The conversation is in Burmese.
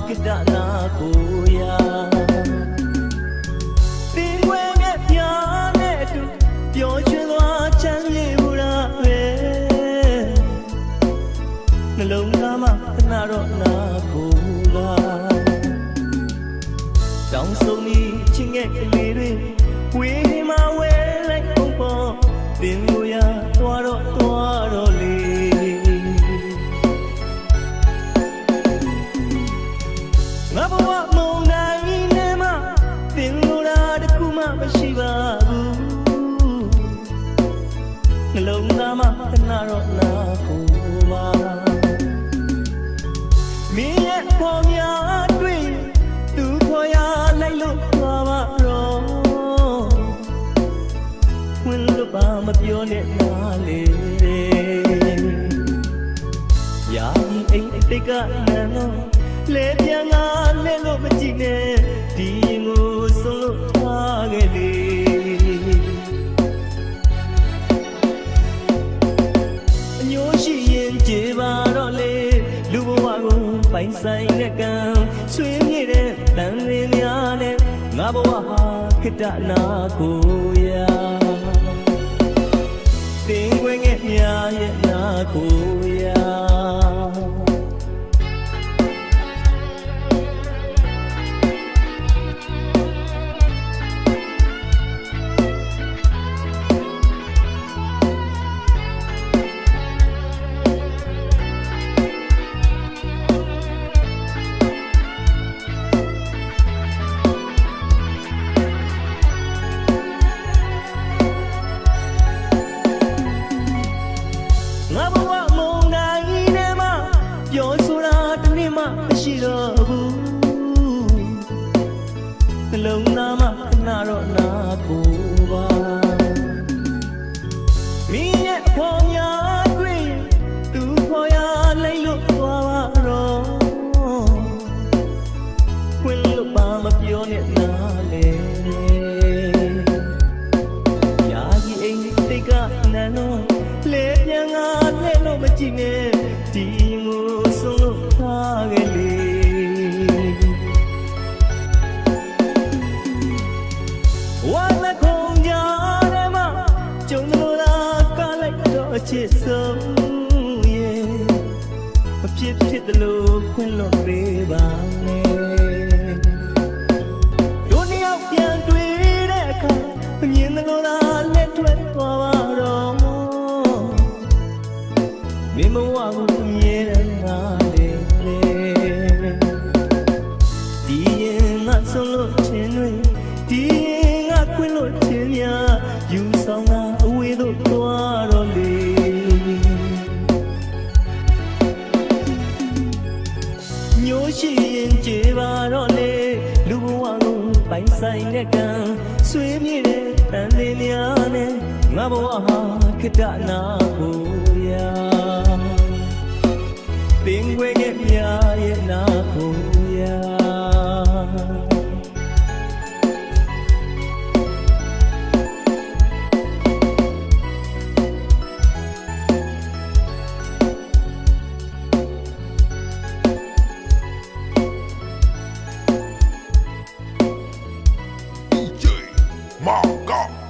ကိတနာကိုရာတင်ွယ်နဲ့ပြားနဲ့တူပျော်ရွှင်သွားချမ်းမြေဘူးလားပဲနှလုံးသားမှာခဏတော့နာကိုလာတောင်းဆုံးပြီးချင်းငယ်ကလေးတွေဝေးမှာဝဲလိုက်အောင်ပေါ်တင်ကိုရာသွားတော့လေငါဘဝမုံနိုင်နဲ့မှတင်ကိုရာတခုမှမရှိပါဘူးနှလုံးသားမှာခဏတော့နာကိုပါမင်းရဲ့ပေါ်များတွေ့သူခေါ်ရလိုက်လို့သွားပါတော့ဝင်လို့ပါမပြောနဲ့နားလေရာဒီအိမ်တိတ်ကနန်းတော့လေပြန်ငါလဲလို့မကြည့်နဲ့ဒီရင်ကိုဆုံးလို့ထားခဲ့လေအညိုးရှိရင်ကြေပါတော့လေလူဘဝကိုပိုင်ဆိုင်တဲ့ကံဆွေးမြေ့တဲ့တန်ရင်းများနဲ့ငါဘဝဟာခိတနာကိုရာတင်ခွင့်ငယ်များရဲ့နာကိုရာငါဘဝမုံနိုင်နဲ့မှပြောဆိုတာတနေ့မှမရှိတော့ဘူးနှလုံးသားမှာခဏတော့နာကိုပါမင်းရဲ့ဖော်များတွေ့သူခေါ်ရလိုက်လို့သွားပါတော့ခွင့်လို့ပါမပြောနဲ့နားလေရာကြီးအိမ်တိတ်ကနန်းတော့လေပြန်ငါလဲလို့မကြည့်နဲ့ဒီကိုဆုံးလို့ထားခဲ့လေဝါမခုံကြတယ်မကျုံလို့လားကလိုက်တော့အချစ်ဆုံးရဲ့အဖြစ်ဖြစ်တယ်လို့ခွင့်လို့ပေးပါနဲ့တို့နှစ်ယောက်ပြန်တွေ့တဲ့အခါမြင်တယ်လို့လားလက်ထွက်သွားပါတော့မင်းမဝဘူးမြဲတဲ့ငါလေးဒီရင်ငါဆုံးလို့ချင်းတွေဒီရင်ငါခွင့်လို့ချင်းများယူဆောင်တာအဝေးသို့သွားတော့လေညိုးရှိရင်ကြေပါတော့လေလူဘဝကိုပိုင်ဆိုင်တဲ့ကံဆွေးမြေ့တဲ့တန်လေးများနဲ့ငါဘဝဟာခိတနာကိုရာတင်ခွင့်ငယ်များရဲ့နာကိုရာDJ Marco